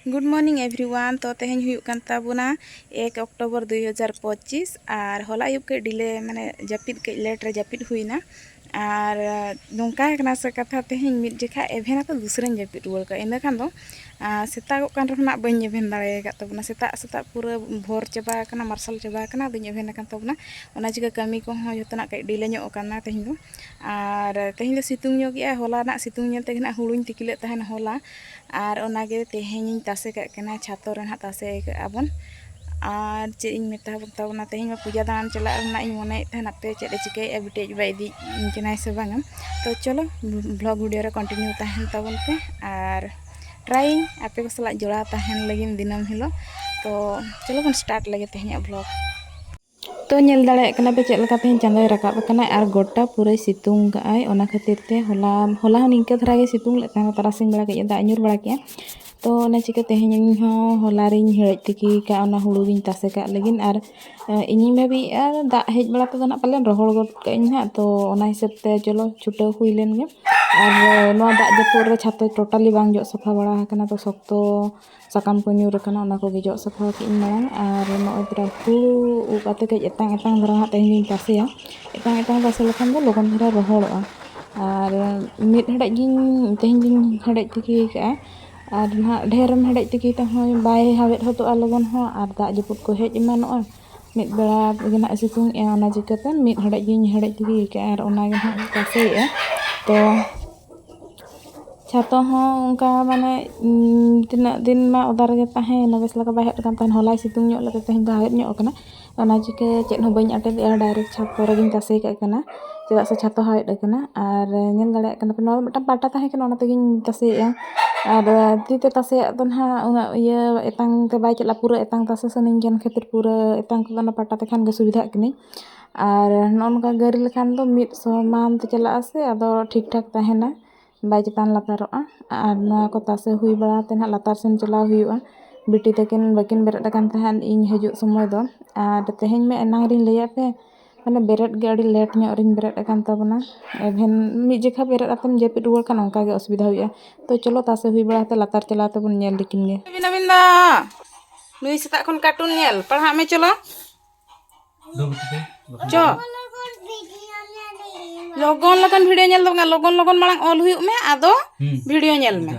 Good morning everyone. तो तेहन हुई कान ताबुना 1 अक्टोबर 2025 और होला आयुब के डिले माने जपिद के लेट रे जपिद हुईना और नोंका कना से कथा तेहन मिड जेखा एभेना तो दूसरे जपिद रुआल का इना खान दो सेता कान रना बइन एभेन दाड़े का तबना सेता सेता पूरा भोर चबा कना मार्शल चबा कना दुñ एभेन कान तबना ओना चिका कमी को हो जतना के डिले ᱧᱚᱜ काना तेहन दो और तेहन दो सितुंग ᱧᱚᱜ ᱜᱮᱭᱟ होला ना सितुंग ᱧᱮᱞ तेहना हुळुñ तिकिले तहन होला और ओनागे तेहन तासे का छातो रे ना तासे आबन और चे इन मेता बतावना तेहन में पूजा दान चला रना इन मने तहन पे चे चिके एबिटेज बाइदी इनकेनाय से बांगम। तो चलो ब्लॉग वीडियो रे कंटिन्यू तहन तबन पे और ट्राइंग आपे को सला जोड़ा तहन लगिन दिनम हिलो। तो चलो बन स्टार्ट लगे तेहन ब्लॉग। तो नेल दाड़े कना पे चेल का तेहन चांदोय राकाब कना और गोटा पूरा सितुंग काय ओना खातिर ते होला होला निंके धरा गे सितुंग ले ताना तारासिंग बड़ा के दा ᱧᱩᱨ बड़ा के। तो ओना चिके तेहन हो होला रिन हेड़ज तिकी का ओना हुड़ू गिन तासे का लगिन और इनी भाभी दा हेज बड़ा तो ना पालन रोहड़ गद का इन हा। तो ओना हिसाब ते चलो छुटाव हुई लेन गे और नोआ दा जपुर रे छातो टोटली बांग जो सफा बड़ा हकना तो सख्तो साकाम को ᱧᱩᱨ कना ओना को गे जो सफा के इन मांग और नोय तरा हुड़ू उपाते के एतांग एतांग धरा तेहन गिन तासेया एतांग एतांग तासे लखन दो लगन धरा रोहड़ोआ और मिड हेड़ज गिन तेहन गिन हेड़ज तिकी का और ना ढेरम हेड़ज तिकी तो हो बाय हावेट होतो लगन हो और दा जपुर को हेज इमानोआ मिड बेड़ा गना सितुंग ए ओना जिकते मिड हेड़ज गिन हेड़ज तिकी का और ओना गे ना तासेया। तो छातो हो उनका माने तना दिन मा उदार गे ताहे नबेस लगा बाय हेट कान होलाय सितुंग ᱧᱚᱜ लगे तेहन दा हेट ᱧᱚᱜ कना ओना चिके चेत हो बइन अटेद डायरेक्ट छातो रे गिन तासे का कना चेदा से छातो हाइट कना और नेल दाड़े कना पे नो मटा पाटा ताहे कना ओना तेगिन तासे और तीते तासे तो ना उना ये एतांग ते बाय चला पूरा एतांग तासे सनिन जन खातिर पूरा एतांग को कना पाटा ते खान गे सुविधा कनी और नोनका गारी लेखान दो मिड समान ते चला से आदो ठीक ठाक ताहेना बाय चेतान लातारोआ और नोआ को तासे हुई बड़ा ते ना लातार सेन चला हुआ बिटी तकिन बकिन बेरेद कान तहन इन हजू समय दो और तेहन में एनांग रिन लैया पे माने बेरेद गे अड़ी लेट ᱧᱚᱜ रिन बेरेद कान तबना एभेन मि जेखा बेरेद आतम जेपिड रुआल कान ओंका गे असुविधा हुआ। तो चलो तासे हुई बड़ा ते लातार चला ते बन नेल दिकिन गे बिना बिंदा नुई सेता खन कार्टून नेल पढ़ा में चलो चो लगन लगन वीडियो नेल दो लगन लगन मांग ऑल हुई में आदो वीडियो नेल में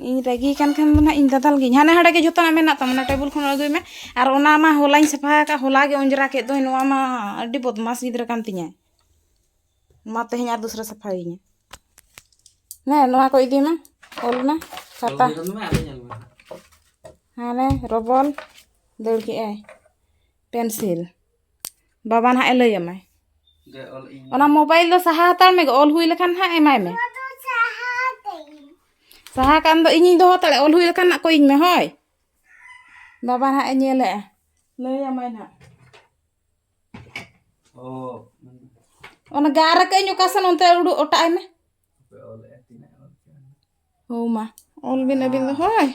इन रेगी कान खान ना इन दादाल गी हाने हड़े के जोतना मेना तमना टेबल खन अगुई में और ओना मा होलाइन सफा का होला गे अंजरा के दो नोआ मा अड्डी बदमाश गिद्र कान तिया मा तेहन आर दूसरा सफाई ने नोआ को इदी में ऑल में खाता हाने रबल दड़ के आय पेंसिल बाबा ना लय अमाय ओना मोबाइल दो सहा हतार में ऑल हुई लेखान हा एमाय में सहा कान दो इनी दो तले ऑल हुई लेखान ना को इन में होय बाबा ना नेले लय अमाय ना ओ ओना गार के नु कासन उनते उडु ओटाय में हो मा ऑल बिन अबिन दो होय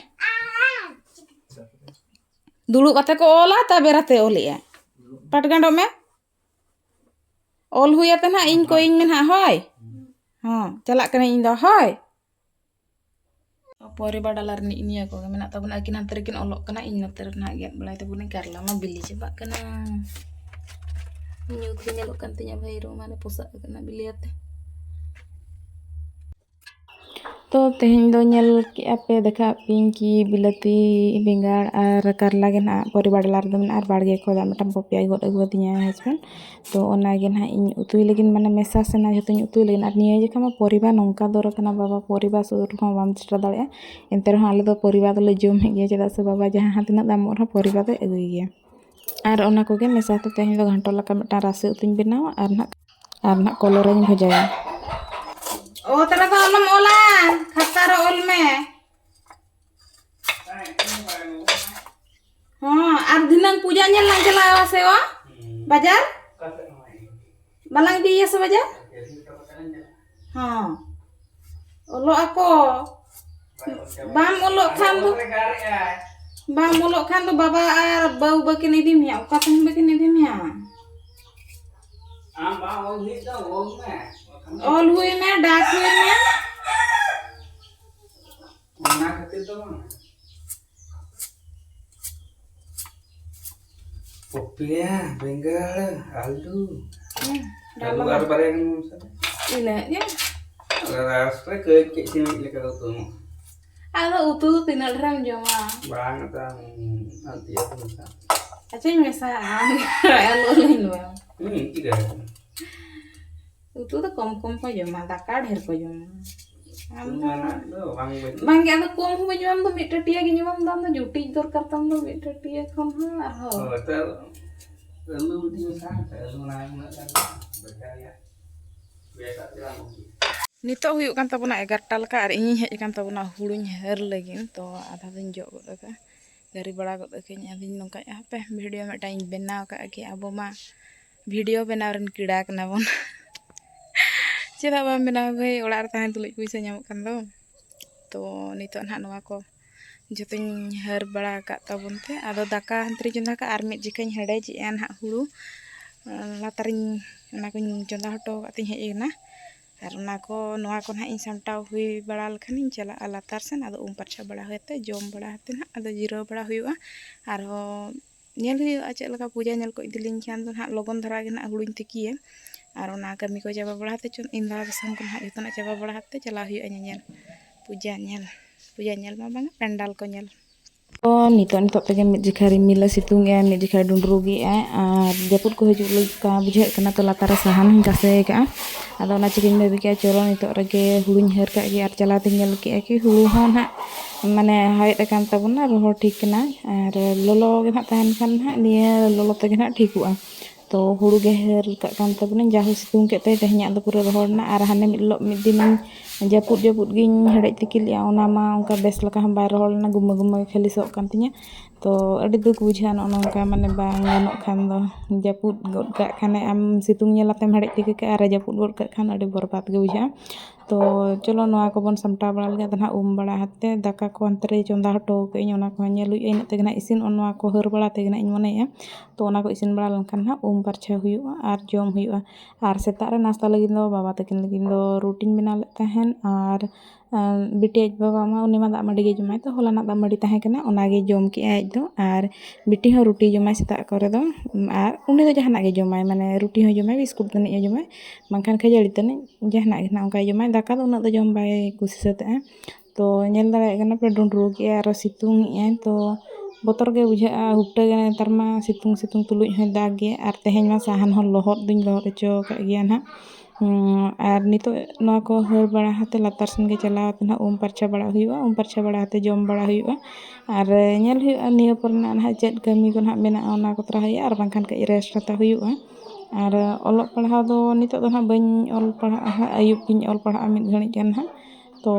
दुलु कते को ओला ता बेराते ओलिया पटगंडो में ऑल हुई ते ना इन को इन में ना होय हां चला कने इन दो होय परिवार डालार निया को मेना तबन आकिन हंतर किन ओलोक कना इन नतर ना गेट बलाय तबन करला मा बिली चबा कना न्यू के नेलो कान तिया भाई रो माने पोसा कना बिलियाते। तो तेहन दो नेल के आपे देखा पिंकी बिलाती बेंगाड़ और करला गे ना परिवार लार दम और बाड़गे को दा मटम पपिया गड अगु दिया हस्बैंड। तो ओना गे ना इन उतुई लेगिन माने मेसा सेना जतन उतुई लेगिन और निया जेखा मा परिवार नोंका दर कना बाबा परिवार सुदर को बाम चेष्टा दाड़े एंते रह आले दो परिवार दले जोम हे चेदा से बाबा जहां तिना दाम रह परिवार दे अगुई गया और ओना को गे मेसा ते तेहन दो घंटो लका मटा रासे उतुई बनावा और ना कलरन भजाया ओ तेरा तो अलम ओला खतर ओल में हां और दिनंग पूजा नेल लंग चला से ओ बाजार बलंग दिए से बाजार हां ओलो ako बाम ओलो खान दो बाबा और बाऊ बकिन इदी मिया ओका तुम बकिन इदी मिया आम बा ओल हुई तो ओल में डाक हुई में Anak itu bang. Popia, bengal, alu. Alu apa yang Ini ya. Rasanya kayak sini lekat tuh. Ada utuh tinggal ram joma. Banget nanti aku bisa. Acing mesaan alu lain bang. Tidak. Utuh tuh kom ko joma, takar her ko joma. Mana tuh bang Bang ada kom ko joma tuh mita tia gini mam tuh juti dorkar tuh mita tia kom arho. Oh, lu di sana, lu naik berkaya. Biasa jalan. Nitok huyuk kan tabuna 11 leka ar iñiñ hej kan tabuna huruñ her lagi to adha din jog god ka gari bada god kañ adin nongka hape video metañ benaw ka ki abo ma video benaw ren kida kana bon cheda ba benaw gai olar tahan tulik puisa nyamuk kan do to nitok nah noa ko jotoñ her bada ka tabun te ado daka hantri jonda ka ar mit jikañ hedej en ha huru latariñ ona ko jonda hoto ka tiñ hej na আর ওনাকো নোয়া কো না in সামটাও হুই বড়া লখানিñ চালা লাতার সেন আদো পারছা বড়া হইতে জম বড়া হতে না আদো জিরো বড়া হুইবা আর হো ñel হুইবা চে লকা পূজা ñel ko idiliñ kan do na logon dhara ge na huruñ tikiye আর ওনা kami ko jaba bড়া hate chon inda basam ko na jotona jaba bড়া hate chala হুইবা ñel puja ñel ma bang pendal ko ñel oh nitok tege mid jikha rimila situng ya mid jikha dundrugi ar japut ko hijuk ka bujhe kana to latar sahan kase ka ado na chikin me bikya choro nitok rage huruñ her ka gi ar chala tingel ki ki huru hon ha mane hawet kan tabuna roho ठीक na ar lolo ge na tahan kan ha niya lolo te na ठीकua तो हुड़ू गे हेर kan tabuna jahu situng ke te tehnya do pura rohor na ar hane mid din japut giñ hedej tikil ya ona ma onka bes laka hamba rohor na guma khali sok kan tinya to adi duk bujhan ona onka mane bang ganok khan do japut god ka khane am situng nyelatem hedej tikil ke ar japut god ka khan adi borbat ge bujha तो चलो नोआ को बन समटा बड़ा लगे तना बड़ा हते दाका को अंतरे चंदा हटो के ओना को नेलु इन तेगना इसिन ओनवा को हर बड़ा तेगना इन मने तो ओना को इसिन बड़ा लंकन ना परछा हुयुआ आर जम हुयुआ आर सेता रे नाश्ता लगी दो बाबा तकिन लगी दो रूटीन बना ले तहन आर बिटी बाबा मा उनी मा दाग मडी गे जमाय तो होला ना दाग मडी तहे कना ओना गे जम की आज दो आर बिटी हो रोटी जमाय सेता करे दो आर उनी दो जहाना गे जमाय माने रोटी हो जमाय बिस्कुट तने जमाय मानखान खजाड़ी तने जहाना गे ना onka जमाय दाका दो उना दो जम बाय कुसी सते तो ñel dare kana pe dundru ki ar situng to botor ge bujha hupta ge netar ma situng tuluj he dag ge ar teheñ ma sahan hon lohot duñ lohot echo ka gian ha আর নিতো নোয়া को हर बड़ा हाते लातार सन गे चला तना परछा बड़ा हुआ परछा बड़ा हाते जम बड़ा हुआ और ñel हुआ निया पर ना हा चेद कमी को ना मेना ओना को तरा हुआ और बांखान के रेस्ट हता हुआ और ओलक पढ़ा दो नितो दो ना बñ ओल पढ़ा आयुब किन ओल पढ़ा मिद घणी जन हा तो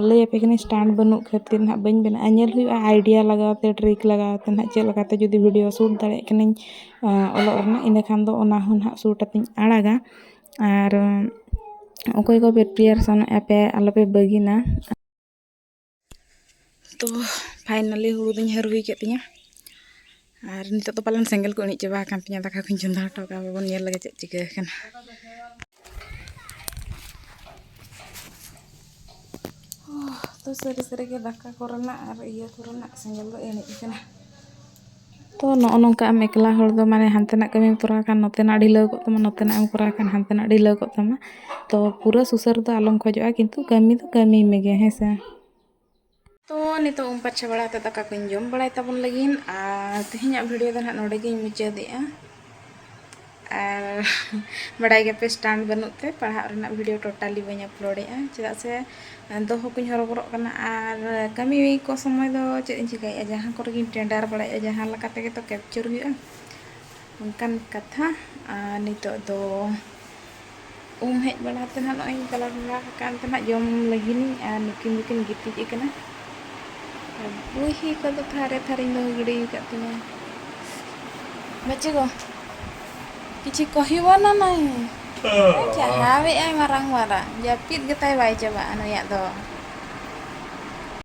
लय पे कने स्टैंड बनु खातिर ना बñ बना ñel हुआ आइडिया लगाते ट्रिक लगाते ना चे लगाते जुदी वीडियो शूट दाड़े कने ओलक रना इने खान दो ओना हो ना शूट अतिन आड़ागा और ओकोय को प्रिपेयर सन पे आलोपे बगिना तो फाइनली हुड़ू दिन हर हुई के तिया और नितो तो पालन सेंगल को इनिच चबा kan tinya दाका कुन चंदा हटो का बन नेल लगे चेक चिका kana तो सरी के दाका कोरना और इया कोरना सेंगल दो इनिच kana तो नोनका am ekla hor do mane hantenak kami pura kan notenak ढिलो को तमा नोतेnak am pura kan hantenak ढिलो को तमा तो पूरा सुसर दो आलम खोजोआ किंतु कमी तो कमी मेगे हेसा तो नितो परछा बड़ा ते दाका को जम बड़ाय ताबन लगिन आ तेहኛ वीडियो दो ना नोडे गे मुचादेआ और बड़ाई गे पे स्टैंड बनते पढ़ा रना वीडियो टोटली बñ अपलोडेआ चेदा से दोहो कुñ हरबरो कना और कमी को समय दो चेद चिकाया जहां को गिन टेंडर बड़ाय जहां लका तेगे तो कैप्चर हुआ उनकान कथा नितो दो हेज बड़ाते ना नई कलर बड़ा कान तना जम लगिन और नुकिन गिति कना बुही को तो थारे दो गड़ी कतिना बच्चे को किछि कहिबो ना नहीं क्या हावे आई मारang जापित गताय बाय चबा अनुया दो